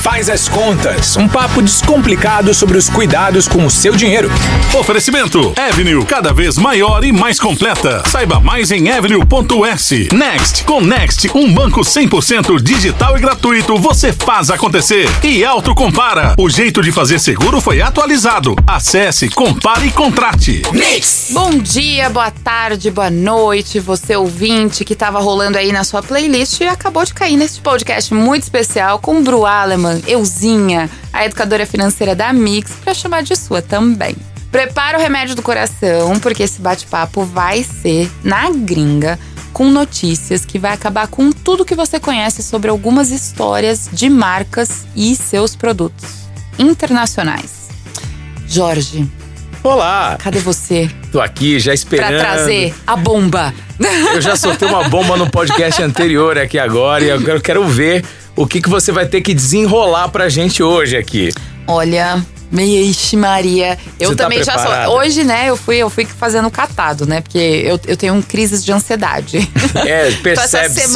Faz as contas, um papo descomplicado sobre os cuidados com o seu dinheiro. Oferecimento Avenue, cada vez maior e mais completa. Saiba mais em avenue.s. Next, com Next, um banco 100% digital e gratuito, você faz acontecer. E Autocompara, o jeito de fazer seguro foi atualizado. Acesse, compare e contrate. Mix! Bom dia, boa tarde, boa noite, você ouvinte que estava rolando aí na sua playlist e acabou de cair nesse podcast muito especial com Bru Aleman, Euzinha, a educadora financeira da Mix, para chamar de sua também. Prepara o remédio do coração, porque esse bate-papo vai ser na gringa, com notícias que vai acabar com tudo que você conhece sobre algumas histórias de marcas e seus produtos internacionais. Jorge. Olá! Cadê você? Tô aqui já esperando. Pra trazer a bomba. Eu já soltei uma bomba no podcast anterior aqui agora e agora eu quero ver o que você vai ter que desenrolar pra gente hoje aqui. Olha, ixi Maria, eu Você também tá já sou. preparada? Hoje, né, eu fui fazendo catado, né, porque eu tenho crises de ansiedade. É, Então, percebe-se. essa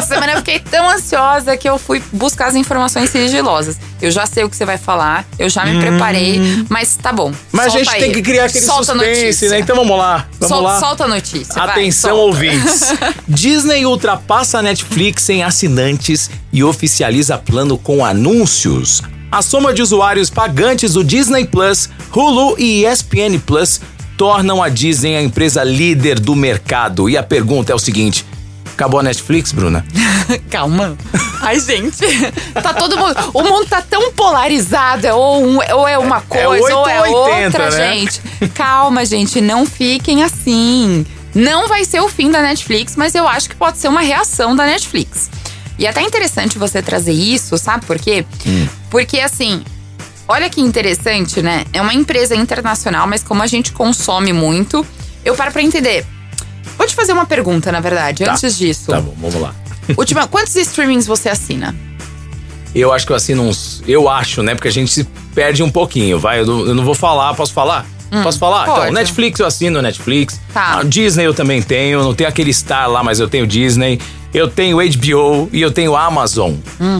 semana eu fiquei tão ansiosa que eu fui buscar as informações sigilosas. Eu já sei o que você vai falar, eu já me preparei, mas tá bom. Mas a solta gente aí. tem que criar aquele Solta a suspense, notícia. né? Então vamos lá, Solta a notícia. Atenção, vai, ouvintes. Disney ultrapassa a Netflix em assinantes e oficializa plano com anúncios. A soma de usuários pagantes do Disney Plus, Hulu e ESPN Plus tornam a Disney a empresa líder do mercado. E a pergunta é o seguinte: acabou a Netflix, Bruna? Calma. Ai, gente. Tá todo mundo. O mundo tá tão polarizado. Ou é uma coisa, 8 ou é ou 80, outra, né? gente. Calma, gente. Não fiquem assim. Não vai ser o fim da Netflix, mas eu acho que pode ser uma reação da Netflix. E é até interessante você trazer isso, sabe por quê? Porque, assim, olha que interessante, né? É uma empresa internacional, mas como a gente consome muito, eu paro pra entender. Vou te fazer uma pergunta, na verdade, antes disso. Tá bom, vamos lá. Quantos streamings você assina? Eu acho que eu assino uns... Eu acho, né? Porque a gente se perde um pouquinho, vai. Eu não vou falar, posso falar? Posso falar? pode. Então, Netflix eu assino Netflix. Tá. A Disney eu também tenho. Não tenho aquele Star lá, mas eu tenho Disney. Eu tenho HBO e eu tenho Amazon.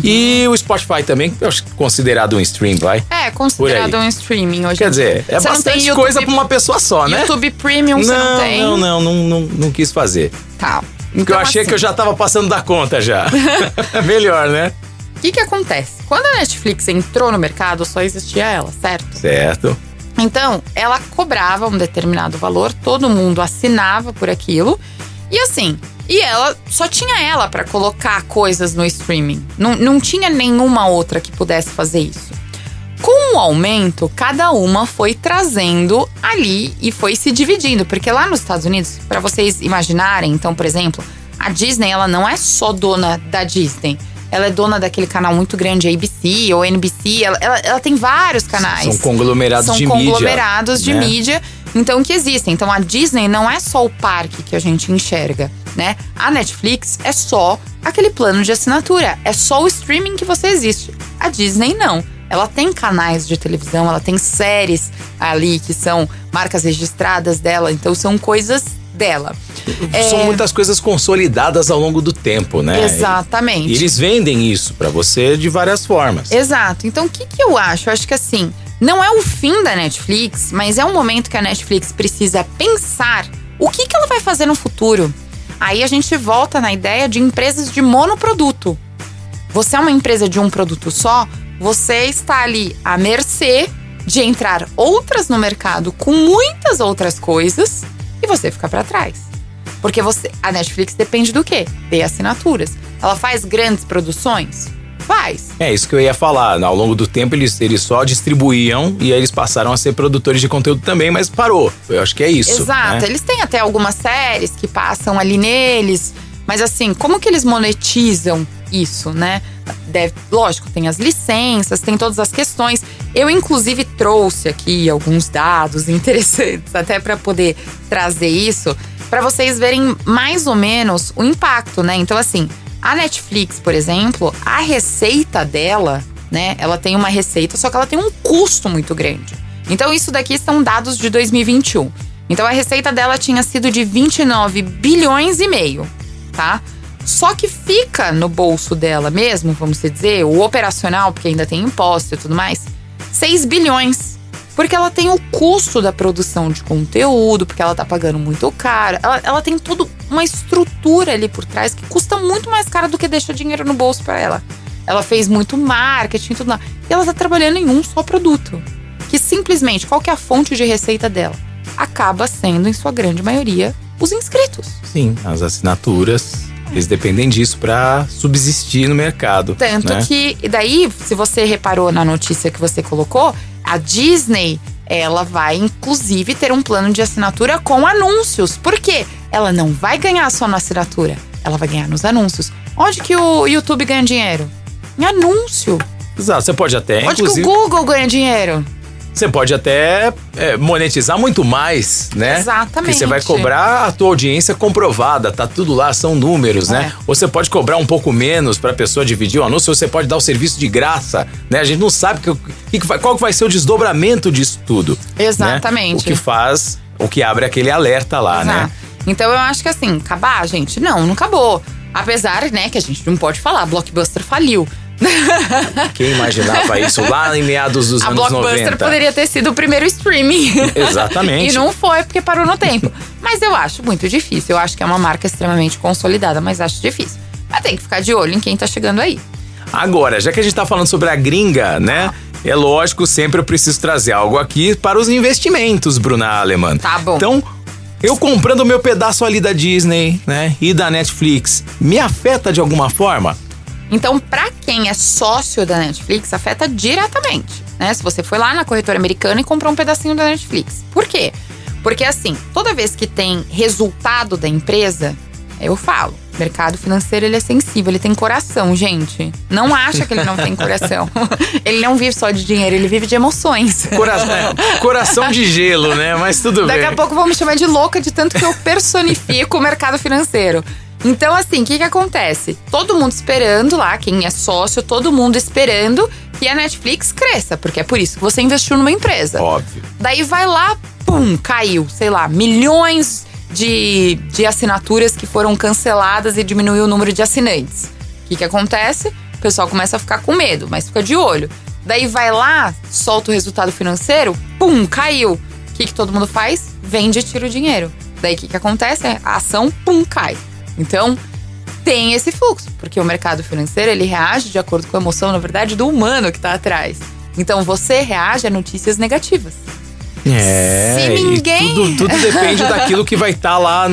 E o Spotify também, que eu acho considerado um stream, vai. É, considerado Por aí. um streaming hoje. Quer dizer, é Você não bastante tem YouTube- coisa pra uma pessoa só, né? YouTube Premium você não tem? Não quis fazer. Tá. Porque Então, eu achei assim, que eu já tava passando da conta já. Melhor, né? O que acontece? Quando a Netflix entrou no mercado, só existia ela, certo? Certo. Então, ela cobrava um determinado valor, todo mundo assinava por aquilo. E assim, ela só tinha ela pra colocar coisas no streaming. Não tinha nenhuma outra que pudesse fazer isso. Com o aumento, cada uma foi trazendo ali e foi se dividindo. Porque lá nos Estados Unidos, pra vocês imaginarem, então, por exemplo, a Disney, ela não é só dona da Disney. Ela é dona daquele canal muito grande, ABC ou NBC. Ela tem vários canais. São conglomerados de mídia. São conglomerados de né? mídia, então, que existem. Então, a Disney não é só o parque que a gente enxerga, né? A Netflix é só aquele plano de assinatura. É só o streaming que você existe. A Disney não. Ela tem canais de televisão, ela tem séries ali que são marcas registradas dela. Então, são coisas dela. São muitas coisas consolidadas ao longo do tempo, né? Exatamente. E eles vendem isso pra você de várias formas. Exato. Então, o que eu acho? Eu acho que assim, não é o fim da Netflix, mas é um momento que a Netflix precisa pensar o que ela vai fazer no futuro. Aí a gente volta na ideia de empresas de monoproduto. Você é uma empresa de um produto só, você está ali à mercê de entrar outras no mercado com muitas outras coisas e você fica pra trás. Porque a Netflix depende do quê? De assinaturas. Ela faz grandes produções? Faz. É isso que eu ia falar. Ao longo do tempo eles só distribuíam e aí eles passaram a ser produtores de conteúdo também, mas parou. Eu acho que é isso. Exato. Né? Eles têm até algumas séries que passam ali neles. Mas assim, como que eles monetizam isso, né? Lógico, tem as licenças, tem todas as questões. Eu, inclusive, trouxe aqui alguns dados interessantes até para poder trazer isso, para vocês verem mais ou menos o impacto, né? Então, assim, a Netflix, por exemplo, a receita dela, né? Ela tem uma receita, só que ela tem um custo muito grande. Então, isso daqui são dados de 2021. Então, a receita dela tinha sido de 29 bilhões e meio, tá? Só que fica no bolso dela mesmo, vamos dizer, o operacional, porque ainda tem imposto e tudo mais, 6 bilhões. Porque ela tem o custo da produção de conteúdo, porque ela tá pagando muito caro. Ela tem tudo, uma estrutura ali por trás que custa muito mais caro do que deixa dinheiro no bolso para ela. Ela fez muito marketing e tudo lá. E ela tá trabalhando em um só produto. Que simplesmente, qual que é a fonte de receita dela? Acaba sendo, em sua grande maioria, os inscritos. Sim, as assinaturas, eles dependem disso para subsistir no mercado. Tanto né? que, e daí, se você reparou na notícia que você colocou, a Disney, ela vai inclusive ter um plano de assinatura com anúncios. Por quê? Ela não vai ganhar só na assinatura, ela vai ganhar nos anúncios. Onde que o YouTube ganha dinheiro? Em anúncio. Exato, você pode até, Onde inclusive, que o Google ganha dinheiro? você pode até monetizar muito mais, né? Exatamente. Porque você vai cobrar a tua audiência comprovada, tá tudo lá, são números, né? Ou você pode cobrar um pouco menos pra pessoa dividir o anúncio, ou você pode dar o serviço de graça, né? A gente não sabe qual que vai ser o desdobramento disso tudo. Exatamente. Né? O que abre aquele alerta lá, Exato. né? Então eu acho que assim, acabar, gente, não acabou. Apesar, né, que a gente não pode falar, Blockbuster faliu. Quem imaginava isso lá em meados dos anos 90? A Blockbuster poderia ter sido o primeiro streaming. Exatamente. E não foi, porque parou no tempo. Mas eu acho muito difícil. Eu acho que é uma marca extremamente consolidada, mas acho difícil. Mas tem que ficar de olho em quem tá chegando aí. Agora, já que a gente tá falando sobre a gringa, né? É lógico, sempre eu preciso trazer algo aqui para os investimentos, Bruna Alemann. Tá bom. Então, eu comprando o meu pedaço ali da Disney, né? E da Netflix, me afeta de alguma forma? Então, pra quem é sócio da Netflix, afeta diretamente, né? Se você foi lá na corretora americana e comprou um pedacinho da Netflix. Por quê? Porque assim, toda vez que tem resultado da empresa, eu falo, mercado financeiro ele é sensível, ele tem coração, gente. Não acha que ele não tem coração. Ele não vive só de dinheiro, ele vive de emoções. Coração de gelo, né? Mas tudo bem. Daqui a pouco vão me chamar de louca de tanto que eu personifico o mercado financeiro. Então, assim, o que acontece? Todo mundo esperando lá, quem é sócio, todo mundo esperando que a Netflix cresça, porque é por isso que você investiu numa empresa. Óbvio. Daí vai lá, pum, caiu, sei lá, milhões de assinaturas que foram canceladas e diminuiu o número de assinantes. O que acontece? O pessoal começa a ficar com medo, mas fica de olho. Daí vai lá, solta o resultado financeiro, pum, caiu. O que todo mundo faz? Vende e tira o dinheiro. Daí o que acontece? A ação, pum, cai. Então, tem esse fluxo, porque o mercado financeiro, ele reage de acordo com a emoção, na verdade, do humano que tá atrás. Então, você reage a notícias negativas. Se ninguém... E tudo depende daquilo que vai estar lá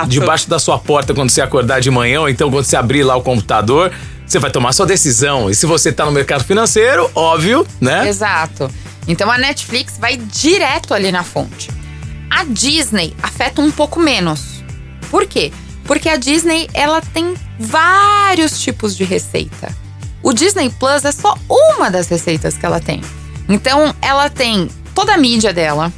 debaixo da sua porta quando você acordar de manhã, ou então quando você abrir lá o computador, você vai tomar sua decisão. E se você tá no mercado financeiro, óbvio, né? Exato. Então, a Netflix vai direto ali na fonte. A Disney afeta um pouco menos. Por quê? Porque a Disney, ela tem vários tipos de receita. O Disney Plus é só uma das receitas que ela tem. Então, ela tem toda a mídia dela,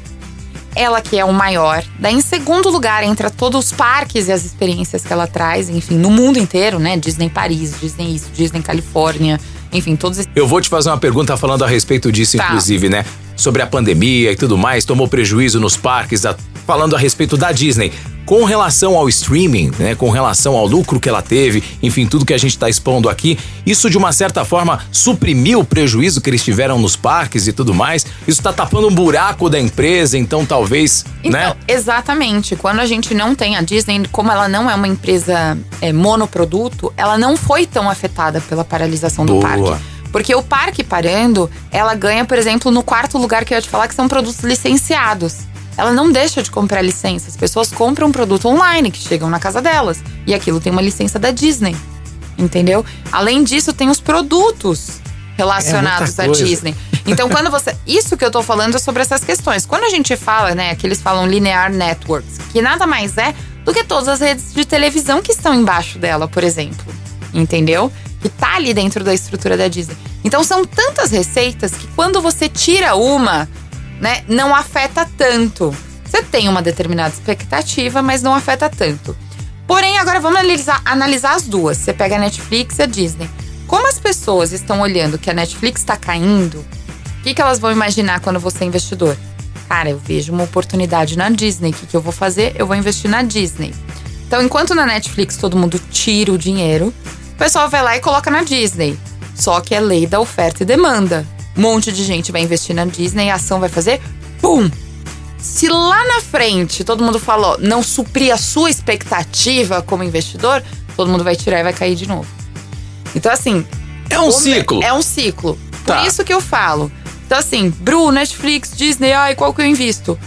ela que é o maior. Daí, em segundo lugar, entra todos os parques e as experiências que ela traz, enfim, no mundo inteiro, né? Disney Paris, Disney isso, Disney Califórnia, enfim, todos esses... Eu vou te fazer uma pergunta falando a respeito disso, inclusive, né? Sobre a pandemia e tudo mais, tomou prejuízo nos parques, falando a respeito da Disney. Com relação ao streaming, né, com relação ao lucro que ela teve, enfim, tudo que a gente está expondo aqui, isso de uma certa forma suprimiu o prejuízo que eles tiveram nos parques e tudo mais? Isso está tapando um buraco da empresa, então talvez, né? Exatamente. Quando a gente não tem a Disney, como ela não é uma empresa monoproduto, ela não foi tão afetada pela paralisação do parque. Porque o parque parando, ela ganha, por exemplo, no quarto lugar que eu ia te falar, que são produtos licenciados. Ela não deixa de comprar licença. As pessoas compram um produto online que chegam na casa delas. E aquilo tem uma licença da Disney. Entendeu? Além disso, tem os produtos relacionados à Disney. Então, quando você... Isso que eu tô falando é sobre essas questões. Quando a gente fala, né, que eles falam linear networks, que nada mais é do que todas as redes de televisão que estão embaixo dela, por exemplo. Entendeu? Que tá ali dentro da estrutura da Disney. Então, são tantas receitas que quando você tira uma... né, não afeta tanto. Você tem uma determinada expectativa, mas não afeta tanto. Porém, agora vamos analisar as duas. Você pega a Netflix e a Disney. Como as pessoas estão olhando que a Netflix está caindo, o que elas vão imaginar quando você é investidor? Cara, eu vejo uma oportunidade na Disney. O que eu vou fazer? Eu vou investir na Disney. Então, enquanto na Netflix todo mundo tira o dinheiro, o pessoal vai lá e coloca na Disney. Só que é lei da oferta e demanda. Um monte de gente vai investir na Disney, a ação vai fazer pum! Se lá na frente todo mundo falou não suprir a sua expectativa como investidor, todo mundo vai tirar e vai cair de novo. Então, assim… É um ciclo. É um ciclo. Por Tá. isso que eu falo. Então, assim, Bru, Netflix, Disney, qual que eu invisto?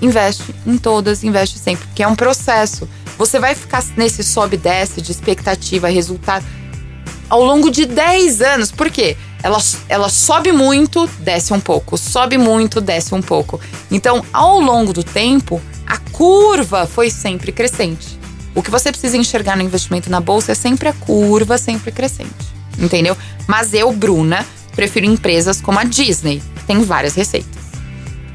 Investe em todas, investe sempre, porque é um processo. Você vai ficar nesse sobe e desce de expectativa, resultado, ao longo de 10 anos. Por quê? Ela sobe muito, desce um pouco. Sobe muito, desce um pouco. Então, ao longo do tempo, a curva foi sempre crescente. O que você precisa enxergar no investimento na bolsa é sempre a curva, sempre crescente. Entendeu? Mas eu, Bruna, prefiro empresas como a Disney, que tem várias receitas.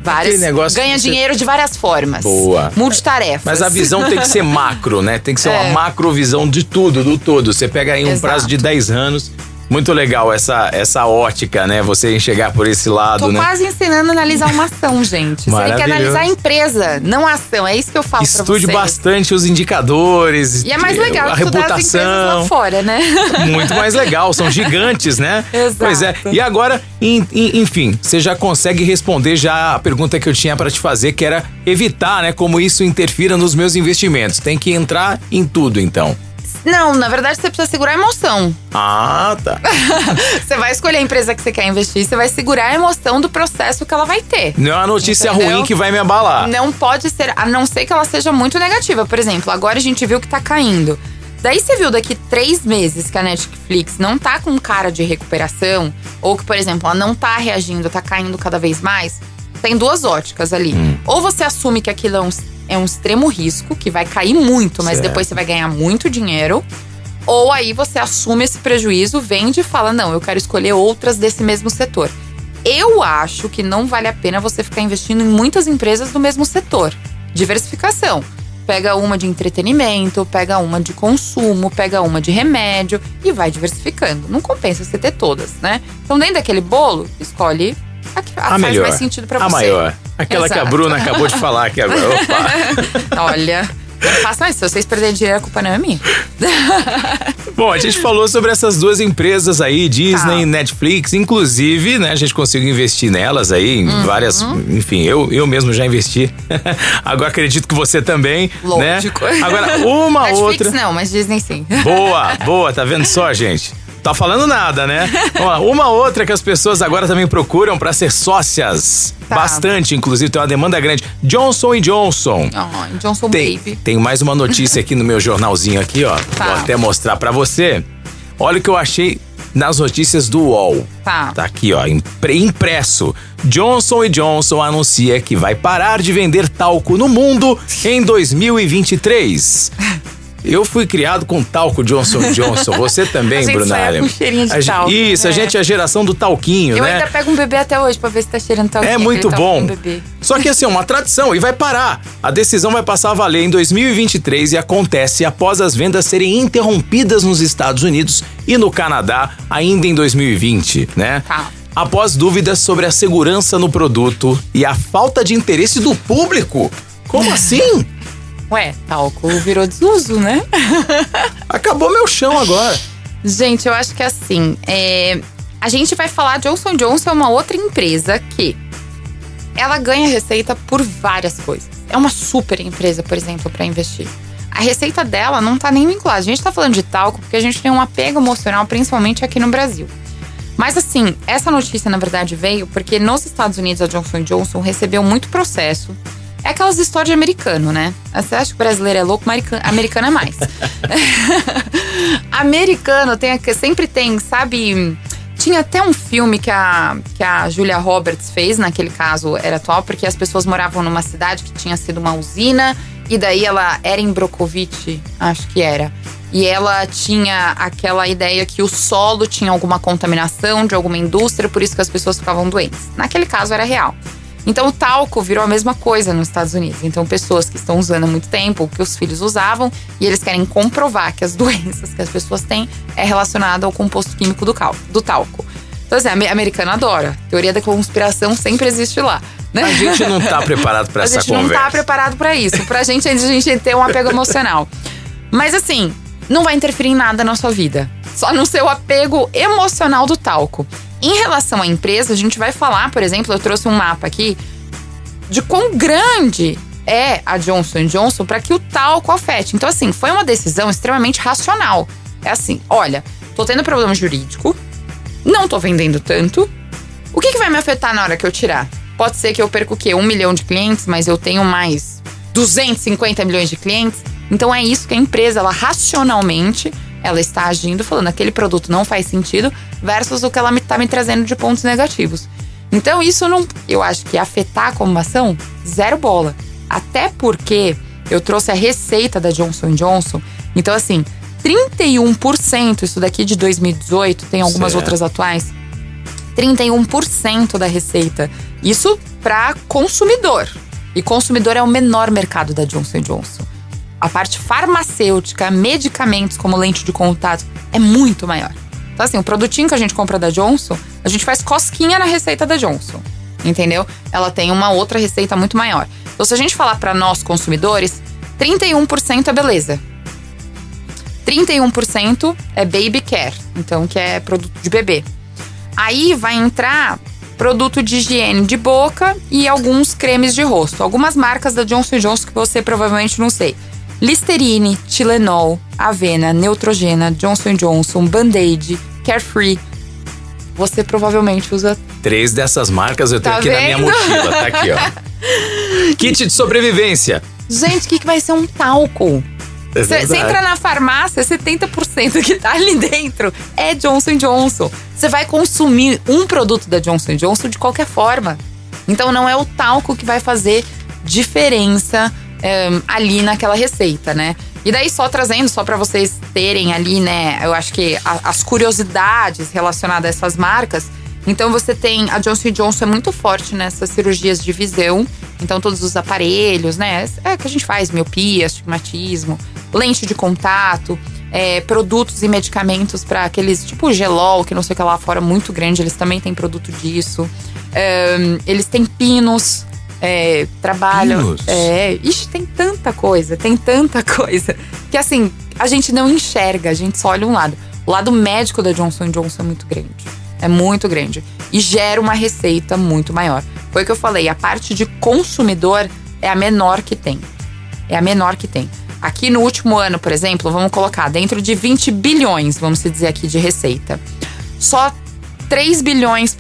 Aquele negócio Ganha que você… dinheiro de várias formas. Boa. Multitarefas. Mas a visão tem que ser macro, né? Tem que ser uma macrovisão de tudo, do todo. Você pega aí um Exato. prazo de 10 anos. Muito legal essa ótica, né? Você enxergar por esse lado, Tô né? quase ensinando a analisar uma ação, gente. Você tem que Maravilhoso. analisar a empresa, não a ação. É isso que eu falo pra Estude vocês. bastante os indicadores. E é mais legal a estudar as empresas reputação. lá fora, né? Muito mais legal, são gigantes, né? Exato. Pois é. E agora, enfim, você já consegue responder já a pergunta que eu tinha pra te fazer, que era evitar, né, como isso interfira nos meus investimentos. Tem que entrar em tudo, então. Não, na verdade você precisa segurar a emoção. Ah, tá. Você vai escolher a empresa que você quer investir, você vai segurar a emoção do processo que ela vai ter. Não é uma notícia Entendeu? ruim que vai me abalar. Não pode ser, a não ser que ela seja muito negativa. Por exemplo, agora a gente viu que tá caindo. Daí você viu daqui 3 meses que a Netflix não tá com cara de recuperação, ou que, por exemplo, ela não tá reagindo, tá caindo cada vez mais. Tem 2 óticas ali. Ou você assume que aquilo é um extremo risco, que vai cair muito, mas Certo. depois você vai ganhar muito dinheiro. Ou aí você assume esse prejuízo, vende e fala, não, eu quero escolher outras desse mesmo setor. Eu acho que não vale a pena você ficar investindo em muitas empresas do mesmo setor. Diversificação. Pega uma de entretenimento, pega uma de consumo, pega uma de remédio e vai diversificando. Não compensa você ter todas, né? Então, dentro daquele bolo, escolhe a que faz melhor. mais sentido pra você. A maior. Aquela que a Exato. Bruna acabou de falar aqui agora. Opa. Olha, não façam isso. Se vocês perderem dinheiro, a culpa não é minha. Bom, a gente falou sobre essas 2 empresas aí, Disney Tá. e Netflix. Inclusive, né, a gente conseguiu investir nelas aí, em várias… Enfim, eu mesmo já investi. Agora acredito que você também, Lógico. né? Agora, uma Netflix outra… não, mas Disney sim. Boa, tá vendo só, gente? Tá falando nada, né? Ó, uma outra que as pessoas agora também procuram pra ser sócias. Tá. Bastante, inclusive, tem uma demanda grande. Johnson & Johnson. Oh, Johnson Baby. Tem mais uma notícia aqui no meu jornalzinho aqui, ó. Tá. Vou até mostrar pra você. Olha o que eu achei nas notícias do UOL. Tá. Tá aqui, ó, impresso. Johnson & Johnson anuncia que vai parar de vender talco no mundo em 2023. Eu fui criado com talco Johnson & Johnson. Você também, A gente Brunalha. sai com cheirinho de talco, Isso, a né? gente é a geração do talquinho, Eu né? ainda pego um bebê até hoje pra ver se tá cheirando talquinho. É muito aquele talco bom. com bebê. Só que assim, é uma tradição e vai parar. A decisão vai passar a valer em 2023 e acontece após as vendas serem interrompidas nos Estados Unidos e no Canadá ainda em 2020, né? Tá. Após dúvidas sobre a segurança no produto e a falta de interesse do público. Como assim? Ué, talco virou desuso, né? Acabou meu chão agora. Gente, eu acho que assim, a gente vai falar, Johnson & Johnson é uma outra empresa que ela ganha receita por várias coisas. É uma super empresa, por exemplo, para investir. A receita dela não tá nem vinculada. A gente tá falando de talco porque a gente tem um apego emocional, principalmente aqui no Brasil. Mas assim, essa notícia na verdade veio porque nos Estados Unidos a Johnson & Johnson recebeu muito processo. É aquelas histórias de americano, né? Você acha que o brasileiro é louco, americano é mais. Americano sempre tem, sabe… Tinha até um filme que a Julia Roberts fez, naquele caso era atual, porque as pessoas moravam numa cidade que tinha sido uma usina, e daí ela era em Brockovich, acho que era. E ela tinha aquela ideia que o solo tinha alguma contaminação de alguma indústria, por isso que as pessoas ficavam doentes. Naquele caso era real. Então o talco virou a mesma coisa nos Estados Unidos. Então pessoas que estão usando há muito tempo, que os filhos usavam, e eles querem comprovar que as doenças que as pessoas têm é relacionada ao composto químico do talco. Então assim, americano adora. Teoria da conspiração sempre existe lá, né? A gente não tá preparado pra essa A gente conversa. não tá preparado pra isso. Pra gente, a gente tem um apego emocional. Mas assim, não vai interferir em nada na sua vida. Só no seu apego emocional do talco. Em relação à empresa, a gente vai falar, por exemplo, eu trouxe um mapa aqui de quão grande é a Johnson & Johnson para que o talco afete. Então assim, foi uma decisão extremamente racional. É assim, olha, tô tendo problema jurídico, não tô vendendo tanto. O que vai me afetar na hora que eu tirar? Pode ser que eu perca o quê? 1 milhão de clientes, mas eu tenho mais 250 milhões de clientes. Então é isso que a empresa, ela racionalmente, ela está agindo, falando aquele produto não faz sentido versus o que ela tá me trazendo de pontos negativos. Então isso não, eu acho que afetar como ação, zero bola. Até porque eu trouxe a receita da Johnson & Johnson. Então assim, 31%, isso daqui de 2018, tem algumas outras atuais, 31% da receita. Isso para consumidor. E consumidor é o menor mercado da Johnson & Johnson. A parte farmacêutica, medicamentos como lente de contato, é muito maior. Então assim, o produtinho que a gente compra da Johnson, a gente faz cosquinha na receita da Johnson. Entendeu? Ela tem uma outra receita muito maior. Então se a gente falar para nós consumidores, 31% é beleza. 31% é baby care, então que é produto de bebê. Aí vai entrar produto de higiene de boca e alguns cremes de rosto. Algumas marcas da Johnson & Johnson que você provavelmente não sei. Listerine, Tylenol, Avena, Neutrogena, Johnson & Johnson, Band-Aid, Carefree. Você provavelmente usa 3 dessas marcas eu tenho aqui na minha mochila. Tá aqui, ó. Kit de sobrevivência. Gente, o que vai ser um talco? Você entra na farmácia, 70% que tá ali dentro é Johnson & Johnson. Você vai consumir um produto da Johnson & Johnson de qualquer forma. Então não é o talco que vai fazer diferença ali naquela receita, né? E daí só trazendo, só pra vocês terem ali, né? Eu acho que as curiosidades relacionadas a essas marcas. Então você tem, a Johnson & Johnson é muito forte nessas cirurgias de visão. Então todos os aparelhos, né? É que a gente faz, miopia, astigmatismo, lente de contato, produtos e medicamentos para aqueles, tipo gelol, que não sei o que lá fora, muito grande. Eles também têm produto disso. Eles têm pinos, trabalham. Pinos? Ixi, tem tanta coisa, que assim, a gente não enxerga, a gente só olha um lado. O lado médico da Johnson & Johnson é muito grande. É muito grande. E gera uma receita muito maior. Foi o que eu falei, a parte de consumidor é a menor que tem. É a menor que tem. Aqui no último ano, por exemplo, vamos colocar dentro de 20 bilhões, vamos dizer aqui, de receita. Só 3,8 bilhões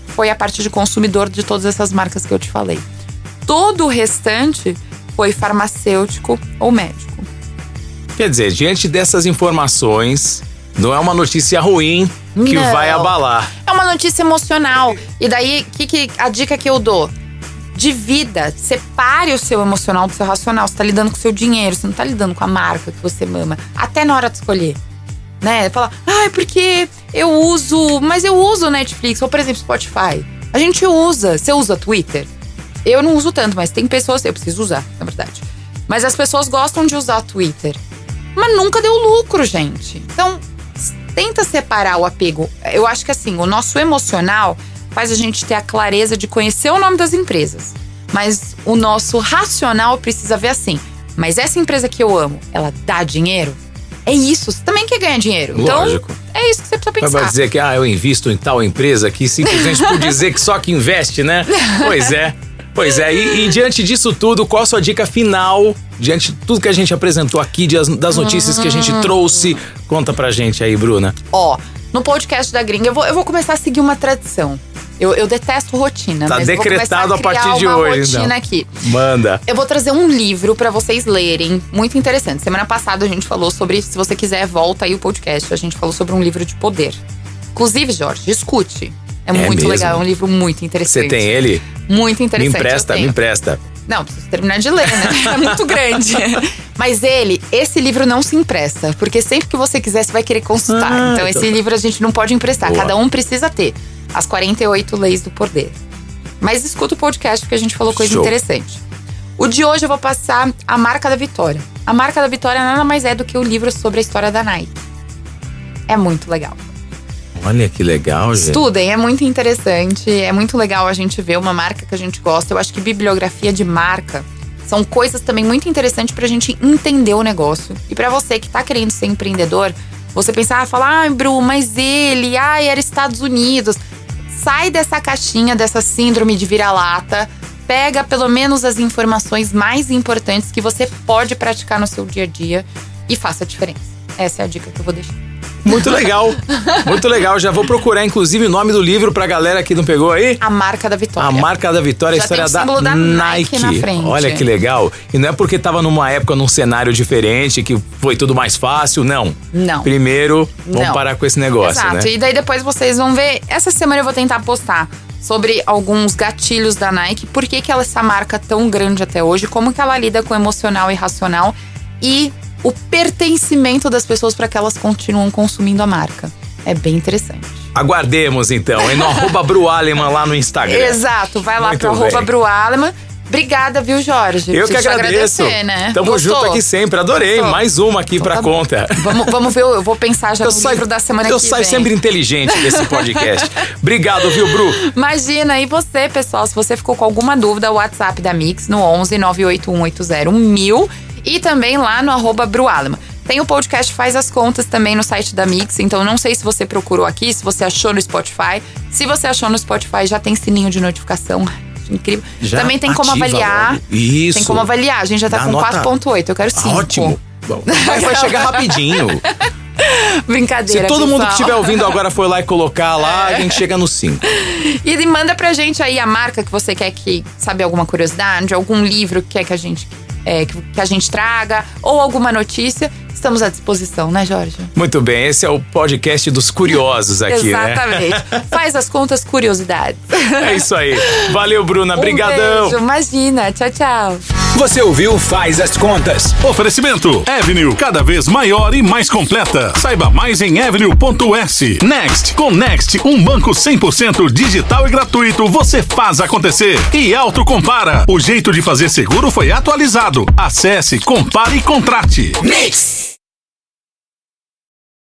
foi a parte de consumidor de todas essas marcas que eu te falei. Todo o restante foi farmacêutico ou médico. Quer dizer, diante dessas informações, não é uma notícia ruim que Não. vai abalar. É uma notícia emocional. E daí, a dica que eu dou? Divida, separe o seu emocional do seu racional. Você tá lidando com o seu dinheiro, você não tá lidando com a marca que você mama. Até na hora de escolher, né? Fala, porque eu uso Netflix, ou por exemplo, Spotify. A gente usa, você usa Twitter? Eu não uso tanto, mas tem pessoas, eu preciso usar, na verdade. Mas as pessoas gostam de usar Twitter. Mas nunca deu lucro, gente. Então, tenta separar o apego. Eu acho que assim, o nosso emocional faz a gente ter a clareza de conhecer o nome das empresas. Mas o nosso racional precisa ver assim, mas essa empresa que eu amo, ela dá dinheiro? É isso, você também quer ganhar dinheiro. Lógico. Então, é isso que você precisa pensar. Vai dizer que eu invisto em tal empresa que simplesmente por dizer que só que investe, né? Pois é, e diante disso tudo, qual a sua dica final? Diante de tudo que a gente apresentou aqui, das notícias que a gente trouxe, conta pra gente aí, Bruna. No podcast da Gringa, eu vou começar a seguir uma tradição. Eu detesto rotina, Tá mas decretado eu vou começar a partir de uma hoje, rotina então. aqui. Manda. Eu vou trazer um livro pra vocês lerem, muito interessante. Semana passada a gente falou sobre, se você quiser, volta aí o podcast. A gente falou sobre um livro de poder. Inclusive, Jorge, escute. É muito mesmo? legal, é um livro muito interessante. Você tem ele? Muito interessante. Me empresta. Não, preciso terminar de ler, né? É muito grande. Mas esse livro não se empresta, porque sempre que você quiser, você vai querer consultar. Então esse livro a gente não pode emprestar, Boa. Cada um precisa ter as 48 leis do poder. Mas escuta o podcast, porque a gente falou coisa Show. interessante. O de hoje eu vou passar A Marca da Vitória. A Marca da Vitória nada mais é do que o livro sobre a história da Nike. É muito legal. Olha que legal, gente. Estudem, é muito interessante. É muito legal a gente ver uma marca que a gente gosta. Eu acho que bibliografia de marca São coisas também muito interessantes pra gente entender o negócio. E pra você que tá querendo ser empreendedor, você pensar, falar, Bru, mas ele, era Estados Unidos. Sai dessa caixinha, dessa síndrome de vira-lata. Pega pelo menos as informações mais importantes que você pode praticar no seu dia a dia e faça a diferença. Essa é a dica que eu vou deixar. Muito legal, muito legal. Já vou procurar, inclusive, o nome do livro pra galera que não pegou aí. A Marca da Vitória. A Marca da Vitória, a história tem o símbolo da Nike na frente. Olha que legal. E não é porque tava numa época, num cenário diferente, que foi tudo mais fácil, não. Não. Primeiro, vamos parar com esse negócio, Exato. né? E daí depois vocês vão ver. Essa semana eu vou tentar postar sobre alguns gatilhos da Nike. Por que ela é essa marca tão grande até hoje? Como que ela lida com o emocional e racional? E o pertencimento das pessoas para que elas continuem consumindo a marca. É bem interessante. Aguardemos então, no @BruAleman lá no Instagram. Exato, vai lá Muito pro bem. @BruAleman. Obrigada, viu, Jorge? Eu que Preciso te agradeço. agradecer, né? Tamo Gostou? junto aqui sempre, adorei. Gostou? Mais uma aqui pra tá conta. Vamos ver, eu vou pensar já no livro da semana que vem. Eu saio sempre inteligente desse podcast. Obrigado, viu, Bru? Imagina, e você, pessoal, se você ficou com alguma dúvida, o WhatsApp da Mix no 11 98180 1000 e também lá no @BruAleman. Tem o podcast Faz as Contas também no site da Mix, então não sei se você procurou aqui, se você achou no Spotify. Se você achou no Spotify, já tem sininho de notificação. Incrível. Já também tem como ativa avaliar. logo. Isso. Tem como avaliar. A gente já tá Dá com nota. 4.8, eu quero 5. Ótimo. Bom, vai chegar rapidinho. Brincadeira, Se todo mundo que pessoal. estiver ouvindo agora for lá e colocar lá, a gente chega no 5. E manda pra gente aí a marca que você quer que saber alguma curiosidade, algum livro que quer que a gente que a gente traga, ou alguma notícia. Estamos à disposição, né, Jorge? Muito bem, esse é o podcast dos curiosos aqui, Exatamente. né? Faz as contas, curiosidades. É isso aí. Valeu, Bruna. Brigadão. Beijo, imagina. Tchau, tchau. Você ouviu Faz as Contas. Oferecimento Avenue, cada vez maior e mais completa. Saiba mais em avenue.s. Next, com Next, um banco 100% digital e gratuito, você faz acontecer. E Autocompara, o jeito de fazer seguro foi atualizado. Acesse, compare e contrate. Mix!